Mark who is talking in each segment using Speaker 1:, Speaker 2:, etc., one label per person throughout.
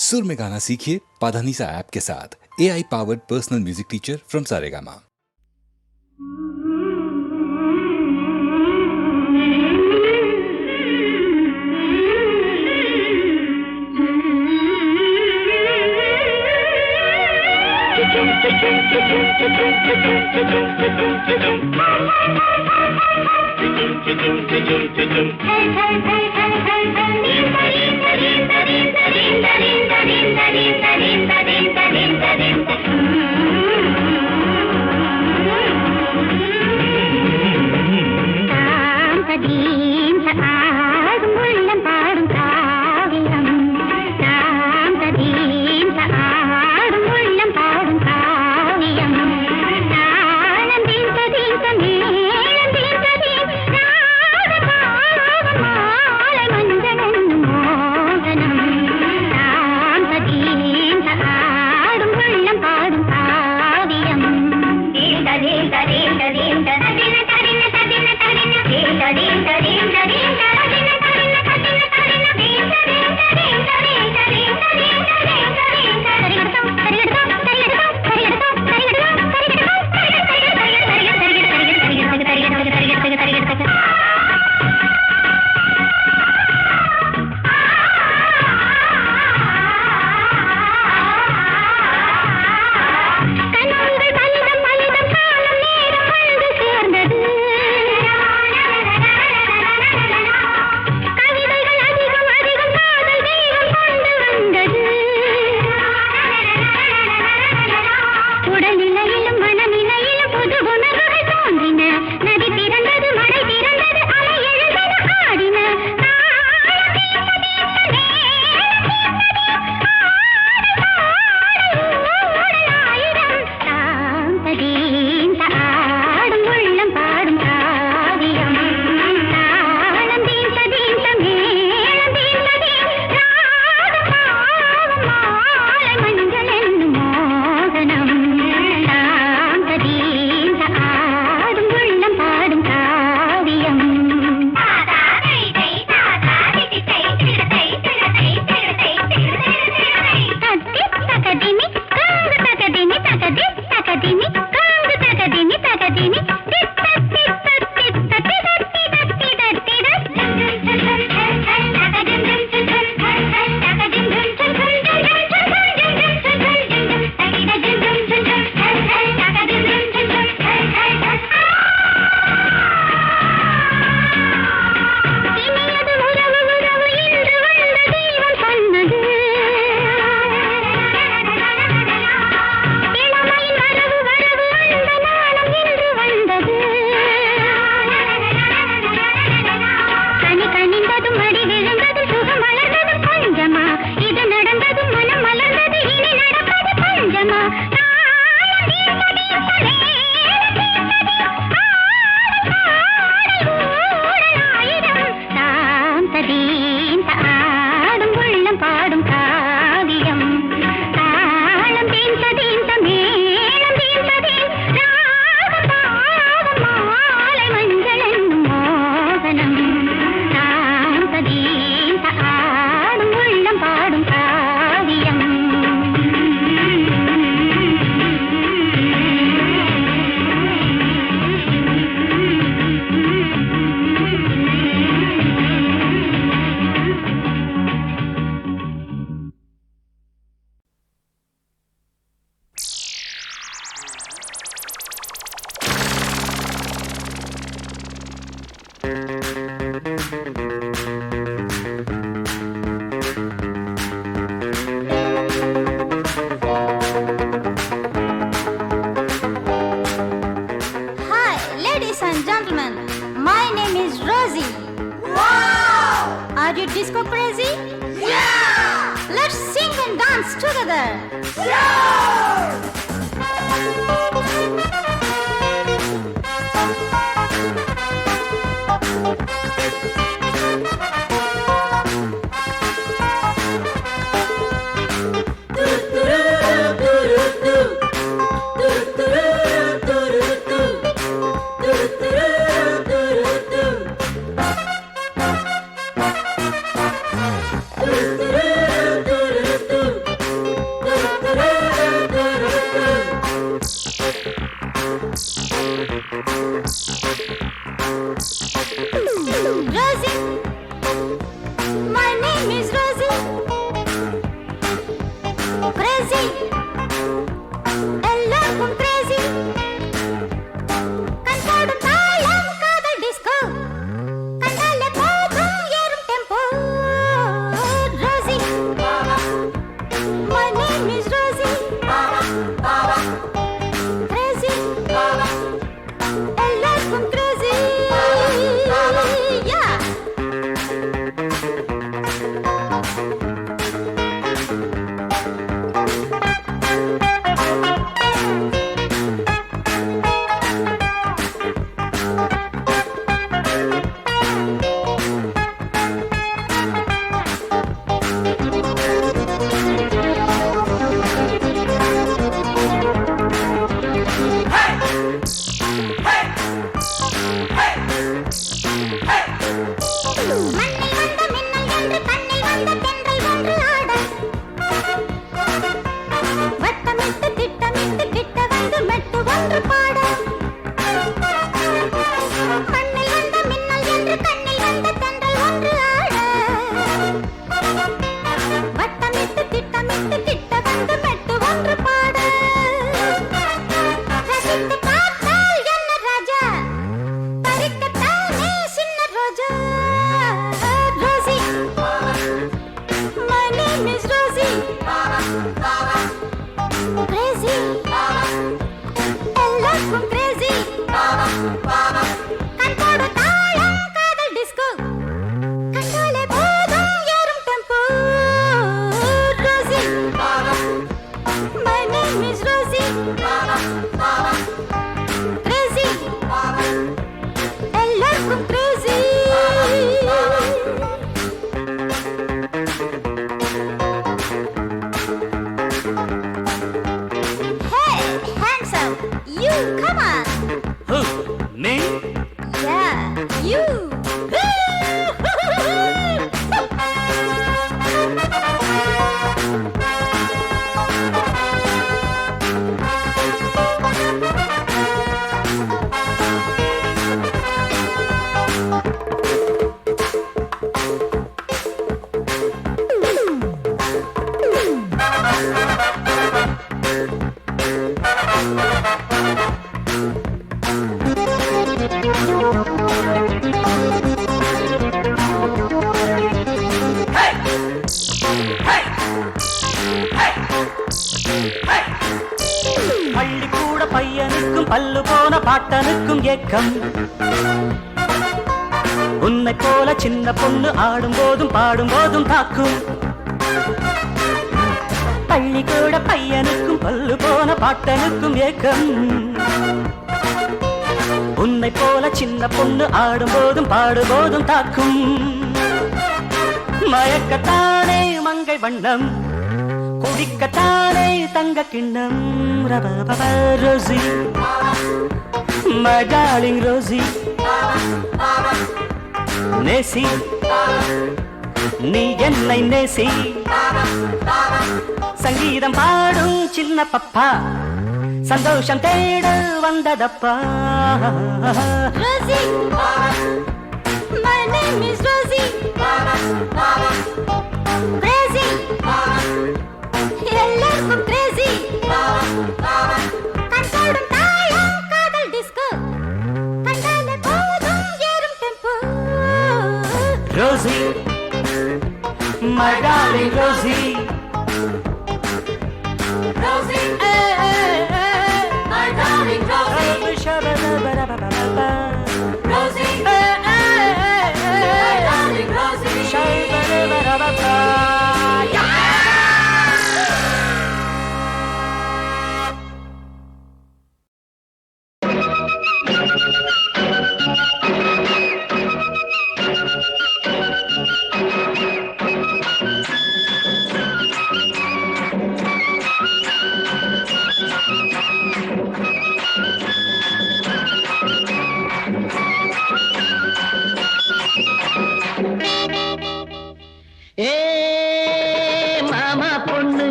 Speaker 1: सुर में गाना सीखिए पाधानीसा ऐप के साथ। AI powered personal music teacher from Saregama.
Speaker 2: Disco crazy? Yeah! Let's sing and dance together. Sure! எல்லாருக்கும் crazy. கண் போடும் தாளம் காதல் disco. கண்டாலே போதும் ஏறும் tempo. Rosie, my name is Rosie. Crazy, எல்லாருக்கும் crazy. Yeah. மண்ணில் வந்த மின்னல் என்று கண்ணில் வந்த தென்றல் ஒன்று ஆட வட்டமிட்டு திட்டமிட்டு கிட்ட வந்து மெட்டு ஒன்று பாட மண்ணில் வந்த மின்னல் என்று கண்ணில் வந்த தென்றல் ஒன்று ஆட வட்டமிட்டு திட்டமிட்டு கிட்ட வந்து மெட்டு ஒன்று பாட ரசித்து பார்த்தால் என்ன ராஜா பறிக்கத்தானே சின்ன ரோஜா. Rosie, my name is Rosie. Crazy, எல்லாருக்கும் crazy. கண் போடும் தாளம் காதல் disco. கண்டாலே போதும் ஏறும் tempo. Rosie, my name is Rosie. Crazy, எல்லாருக்கும் crazy. Hey, hands up. You, come on.
Speaker 3: Who? Me?
Speaker 2: Yeah, you.
Speaker 3: பள்ளிக்கூட பையனுக்கும் பல்லு போன பாட்டனுக்கும் ஏக்கம். உன்னை போல சின்ன பொண்ணு ஆடும் போதும் பாடும் போதும் தாக்கும். பள்ளிக்கூட பையனுக்கும் பல்லு போன பாட்டனுக்கும் ஏக்கம். உன்னை போல சின்ன பொண்ணு ஆடும் போதும் பாடும் போதும் தாக்கும். மயக்கத்தானே மங்கை வண்ணம், குடிக்கத்தானே தங்க கிண்ணம். Rosie, my darling Rosie. நேசி நீ என்னை நேசி. சங்கீதம் பாடும் சின்ன பப்பா, சந்தோஷம் தேட வந்ததப்பா.
Speaker 2: Rosie, my name is Rosie. Crazy, எல்லாருக்கும் crazy. கண் போடும் தாளம் காதல் disco. கண்டாலே போதும் ஏறும் tempo.
Speaker 3: Rosie, my darling Rosie.
Speaker 2: Rosie, my darling Rosie. Rosie, my darling Rosie.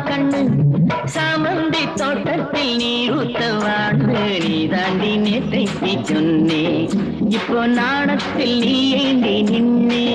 Speaker 4: கண்ணு சாமந்தி தோட்டத்தில் நீர் ஊத்தவாண்டு நீ தாண்டி நேற்றைக்கு சொன்னே இப்போ நாணத்தில் நீ ஏண்டி நின்னே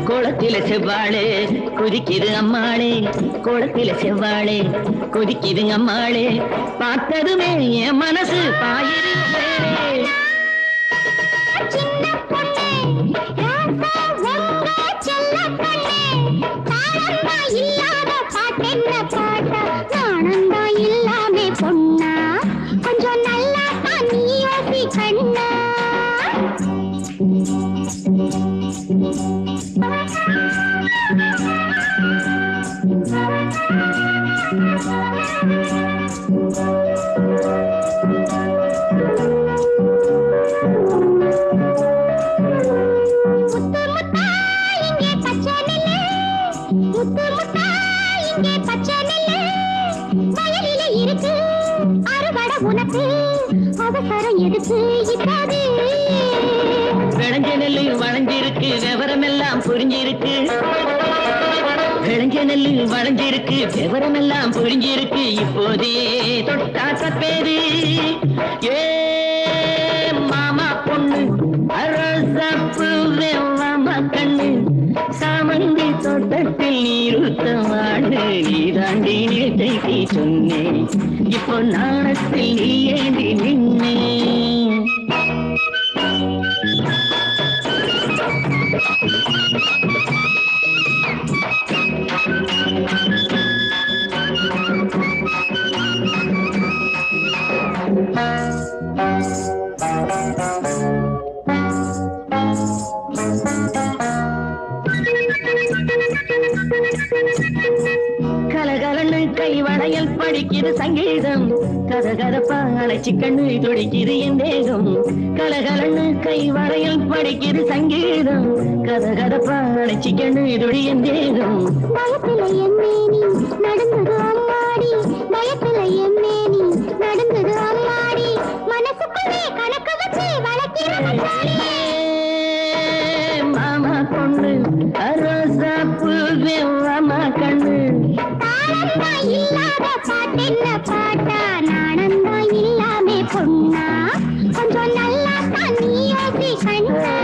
Speaker 4: கோலத்தில செவ்வாழே கொதிக்குது அம்மாளே, கோலத்தில செவ்வாழே கொதிக்குது அம்மாளே, பார்த்ததுமே என் மனசு பாயுது மேலே. விளைஞ்ச நெல்லு வளைஞ்சிருக்கு, விவரமெல்லாம் புரிஞ்சிருக்கு. விளைஞ்ச நெல்லு வளைஞ்சிருக்கு, விவரமெல்லாம் புரிஞ்சிருக்கு. இப்போதே தொட்டா தப்பேது. ஏ மாமா பொண்ணு அரசப்பு மாமா கண்ணு, சாமந்தி தோட்டத்தில் நீருத்த வாடு, நீ தாண்டி நேற்றைக்கு சொன்னேன், இப்போ நாணத்தில் நீ ஏந்தி நின்னே. கலகலன்னு கை வளையல் படிக்குது சங்கீதம், கதகதப்பா அழைச்சி கண்ணு துடிக்குது என் தேகம். கலகலன்னு கை வளையல் படிக்குது சங்கீதம், கதகதப்பா அழைச்சி கண்ணு துடி என் தேகம்.
Speaker 2: பயத்துல எம்மேனி நடந்தது அம்மாடி, பயத்துல எம்மேனி நடந்தது அம்மாடி, மனசுக்குள்ளே கணக்கு வச்சு வளர்க்கிறது
Speaker 4: மாமா பொண்ணு ரோசாப்பூ மாமா கண்ணு.
Speaker 2: தாளந்தா இல்லாத பாட்டென்ன பாட்டா, நாணந்தா இல்லாமே பொண்ணா, கொஞ்சம் நல்லா தான் நீ யோசி கண்ணா.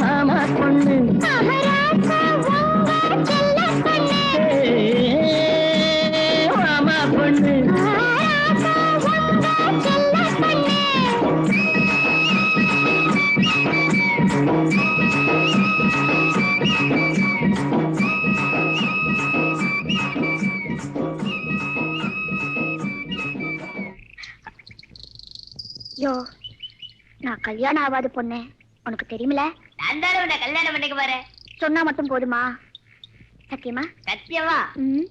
Speaker 4: மாமா பொண்ணு
Speaker 2: மகாராஜா உங்க செல்ல பொண்ணு,
Speaker 4: மாமா பொண்ணு
Speaker 2: மகாராஜா உங்க செல்ல பொண்ணு. யோ, நான் கல்யாணம் ஆகாத பொண்ணு உனக்கு தெரியுமில.
Speaker 5: நான் தானே உன்னை கல்யாணம் பண்ணிக்க பாரு.
Speaker 2: சொன்னா மட்டும் போதுமா? சத்தியமா?
Speaker 5: சத்தியமா?
Speaker 2: ம்.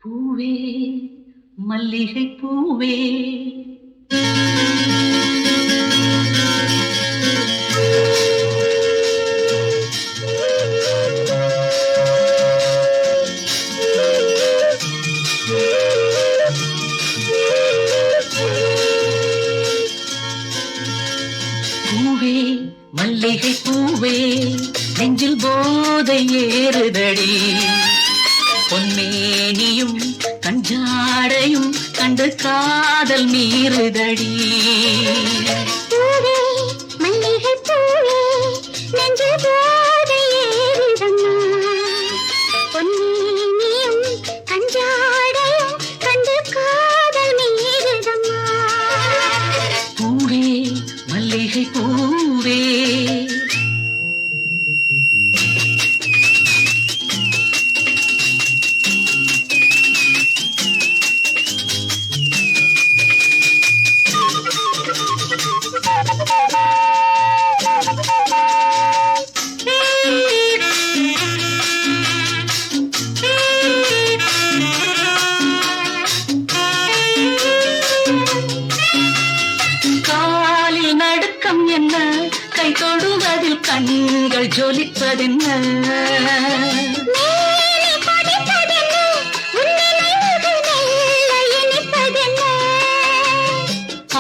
Speaker 4: பூவே மல்லிகை பூவே பூவே மல்லிகை பூவே நெஞ்சில் போதை ஏறுதடி பொன்மேனியும் கஞ்சாடையும் கண்டு காதல் மீறுதடி
Speaker 2: பூவே மல்லிகை பூவே நெஞ்சில் போதை ஏறுதம்மா பொன்மேனியும் கஞ்சாடையும் கண்டு காதல் மீறுதம்மா
Speaker 4: பூவே மல்லிகை பூவே காலில் நடுக்கம் என்ன கை தொடுவதில் கண்கள் ஜொலிப்பதென்ன
Speaker 2: மேலே படிப்பதென்ன உன்னிலைகள் மெல்ல இனிப்பதென்ன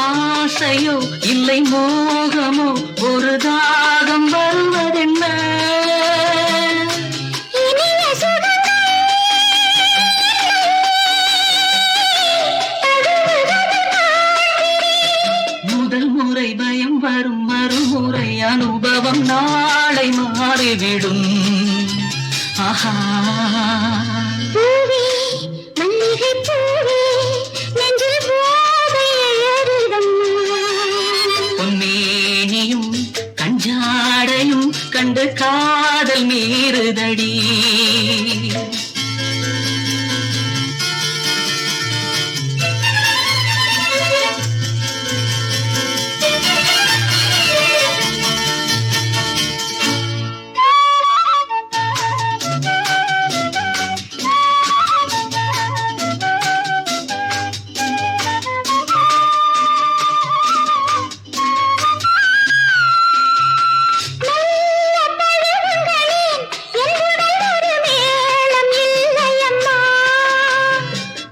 Speaker 4: ஆசையோ இல்லை மோகமோ ஒரு தாகம் வருவதென்ன
Speaker 2: இனிய சுகங்கள்
Speaker 4: முதல் முறை பயம் வரும் மறுமுறை அனுபவம் நாளை மாறிவிடும் ஆஹா
Speaker 2: பூவே மல்லிகை பூவே நெஞ்சில் போதை ஏறுதம்மா
Speaker 4: பொன்மேனியும் கஞ்சாடையும் கண்டு காதல் மீறுதடி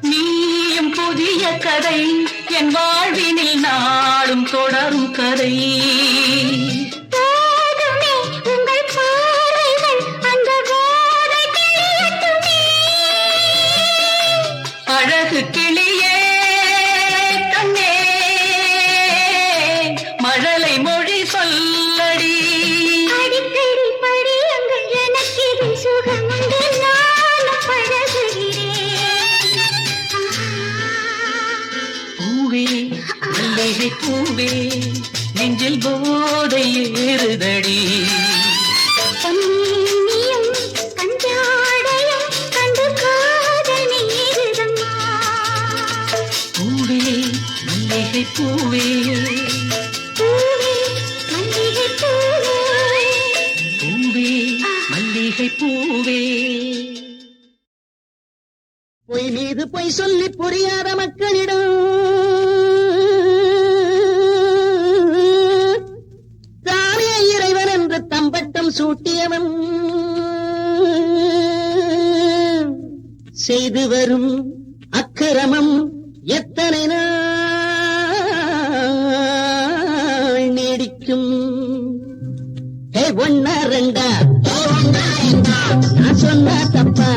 Speaker 4: நீயும் புதிய கதை என் வாழ்வினில் நாடும் தொடரும் கதை
Speaker 2: போதுமே உங்கள் பார்வைகள் அந்த போதை தெளியட்டுமே
Speaker 4: அழகு கிளியே கண்ணே மழலை மொழி சொல்லடி
Speaker 2: அடிக்கடி படியுங்கள் எனக்கு இது சுகமுண்டு நானும் பழகுகிறேன்
Speaker 4: பூவே மல்லிகை பூவே நெஞ்சில் போதை ஏறுதடி
Speaker 2: பொன்னியும் கஞ்சாடையும் கண்டு காதல் நீருதம்மா
Speaker 4: பூவே மல்லிகை பூவே
Speaker 2: பூவே மல்லிகை பூவே
Speaker 4: பூவே மல்லிகை பூவே
Speaker 3: பொய் மீது பொய் சொல்லி புரியாத மக்களிடம் தானே இறைவன் என்று தம்பட்டம் சூட்டியவன் செய்து வரும் அக்கிரமம் எத்தனை நாள் நீடிக்கும் ஹே ஒன்னா ரெண்டா நான் சொன்னா தப்பா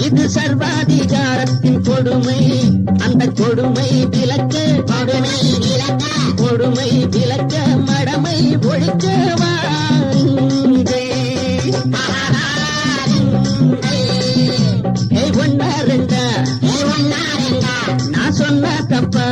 Speaker 3: இது சர்வாதிகாரத்தின் கொடுமை அந்த கொடுமை விலக்க கொடுமை விலக்க மடமை ஒழிக்க வாருங்கள். ஏய் ஒன்னா ரெண்டா நான் சொன்னா தப்பா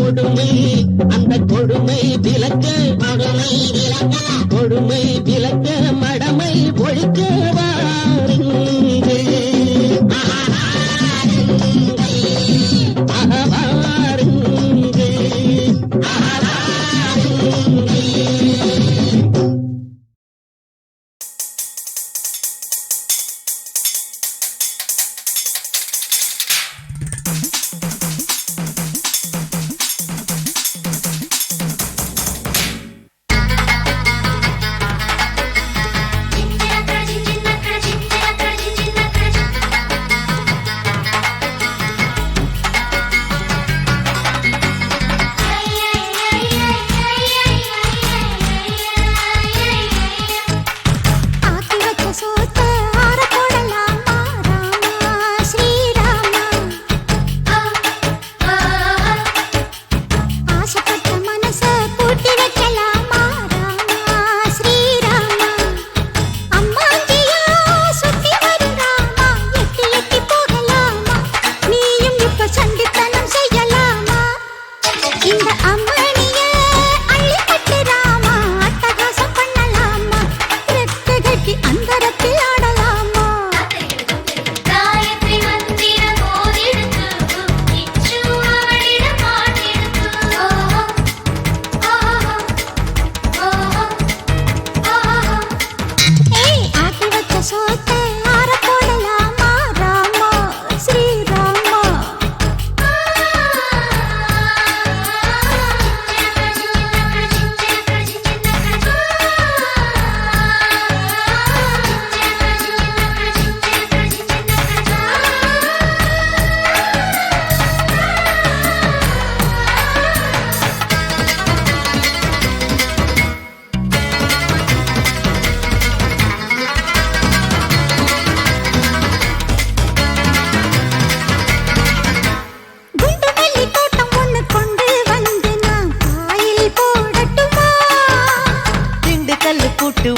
Speaker 4: கொடுமை அந்த கொடுமை விலக்க கொடுமை விலக்க மடமை ஒழிக்க வாருங்கள்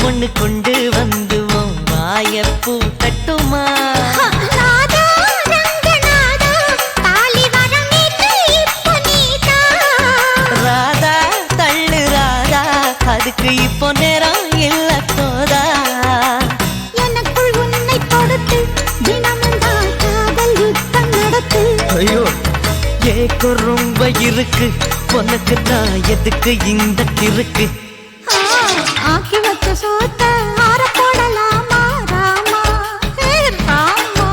Speaker 4: ஒண்ணு கொண்டு வந்துவோம் வாயப்பூ தட்டுமா ராதா தள்ளு ராதா அதுக்கு இப்போ நேரம் இல்ல தோதா
Speaker 2: எனக்குள் உன்னை கொடுத்து தினமும் தான் காதல் யுத்தம் நடத்து
Speaker 4: ஐயோ ஏக்கோ ரொம்ப இருக்கு உனக்கு தான் எதுக்கு இந்த கிறுக்கு
Speaker 2: ஆக்கி வச்ச சோத்த ஆற போடலாமா ராமா ஹே ராமா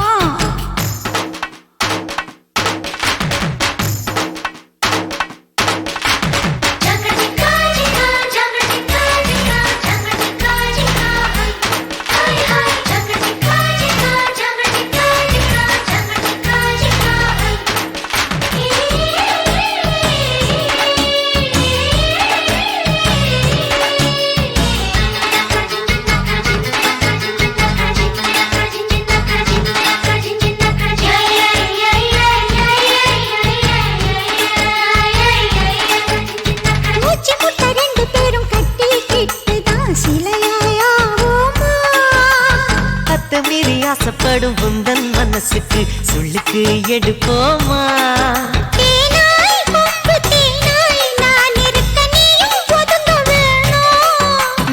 Speaker 4: ஆசைப்படும் உந்தன் மனசுக்கு சொல்லுக்கு எடுப்போமா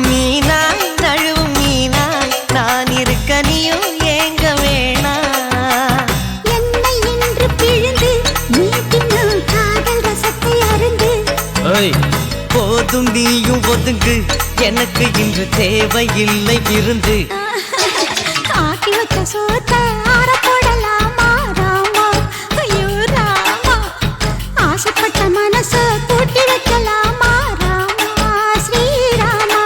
Speaker 4: மீனாய் நழுவும் மீனாய் நான் இருக்க நீயும் ஏங்க வேணா
Speaker 2: என்னை இன்று பிழிந்து நீட்டினால் காதல் ரசத்தை அருந்து
Speaker 4: போதும் நீயும் ஒதுங்கு எனக்கு இன்று தேவையில்லை இருந்து
Speaker 2: ஆக்கி வச்ச சோத்த ஆற போடலாமா ராமா ஐயோ ராமா ஆசைப்பட்ட மனச கூட்டி வைக்கலாமா ராமா ஸ்ரீராமா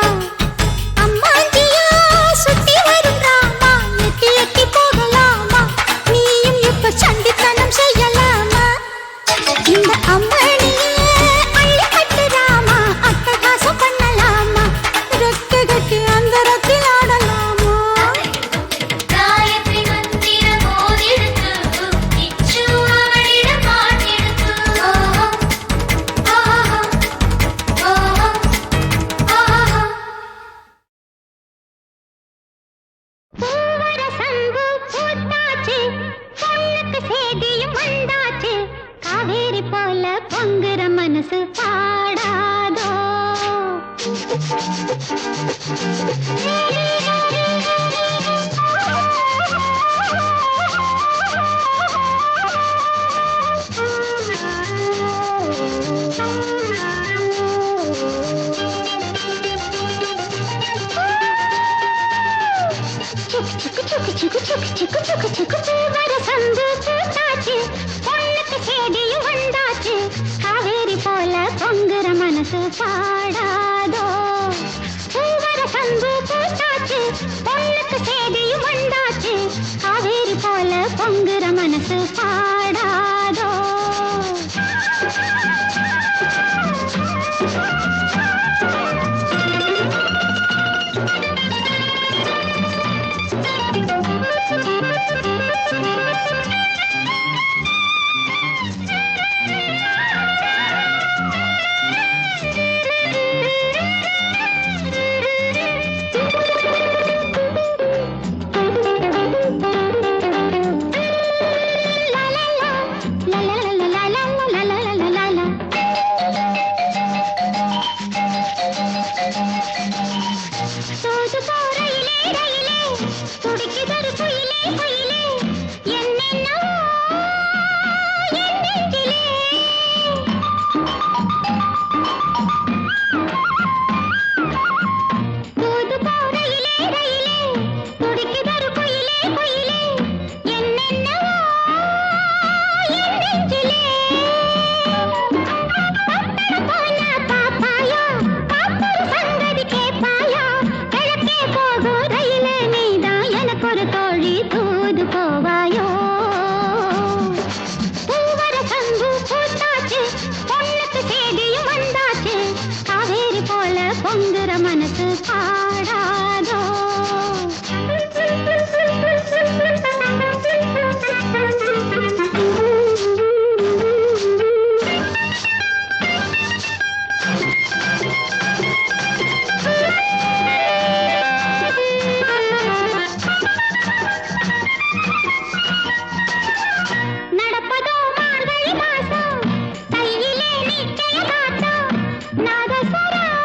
Speaker 2: அம்மாஞ்சியா சுத்தி வரும் ராமா எட்டி எட்டி போகலாமா நீயும் இப்ப சண்டித்தனம் செய்யலாமா இந்த அம்மணியே அள்ளி கட்டு ராமா அட்டகாசம் பண்ணலாமா ரெக்க கட்டி அந்த ரத்தில் ஆடலாமா பொங்குற மன மனசு பாடாதோ சந்து பூத்தாச்சு பொண்ணுக்கு சேதியும் வந்தாச்சு காவேரி போல பொங்குற மனசு பாடாதோ பூவர சந்து பூத்தாச்சு பொண்ணுக்கு சேதியும் வந்தாச்சு காவேரி போல பொங்குற மனசு பாடாதோ பொங்குற மனசு பாடாதோ நடப்பதோ மார்கழி மாசம் கையிலே நிச்சய காட்டம் நாதஸ்வரம்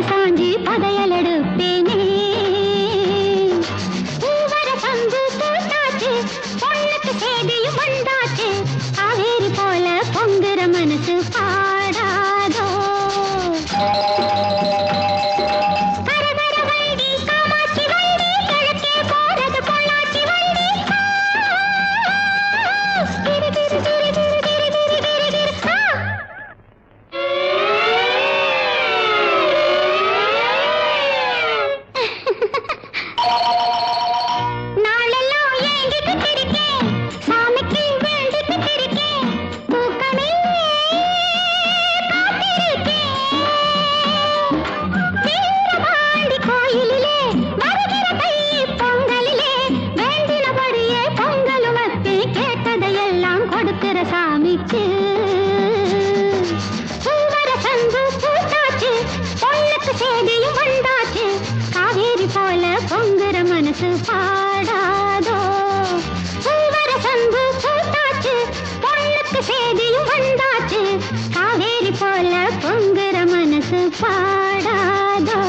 Speaker 2: சாஞ்சி பதையல் எடுப்பேனே பூவர சந்து பூத்தாச்சு பொண்ணுக்கு சேதியும் வந்தாச்சு காவேரி போல பொங்குற மனசு பாடாதோ கரகர வண்டி காமாட்சி வண்டி கிழக்கே போறது பொள்ளாச்சி வண்டி கிரி கிரி கிரி கிரி கிரி கிரி கிரி கிரி நாளெல்லாம் ஏங்கிட்டு இருக்கேன் சாமிக்கு வேண்டிட்டு இருக்கேன் தூக்கமே காத்திருக்கேன் வீரபாண்டி கோயிலிலே வருகிற தை பொங்கலிலே வேண்டினபடியே பொங்கலும் வச்சு கேட்டதையெல்லாம் கொடுக்கிற சாமிக்கு பூவர சந்து பூத்தாச்சு பொண்ணுக்கு சேதியும் வந்தாச்சு காவேரி போல பொங்குற மனசு பாடாதோ பூவர சந்து பூத்தாச்சு பொண்ணுக்கு சேதியும் வந்தாச்சு காவேரி போல பொங்குற மனசு பாடாதோ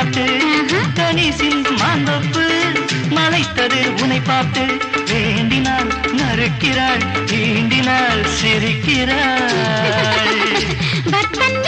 Speaker 3: பாட்டு கனி சிந்து மாந்தோப்பு மலைத்தது உனை பார்த்து வேண்டினாள் நறுக்கிறாள் தீண்டினாள் சிரிக்கிறாள்
Speaker 2: பட்டன்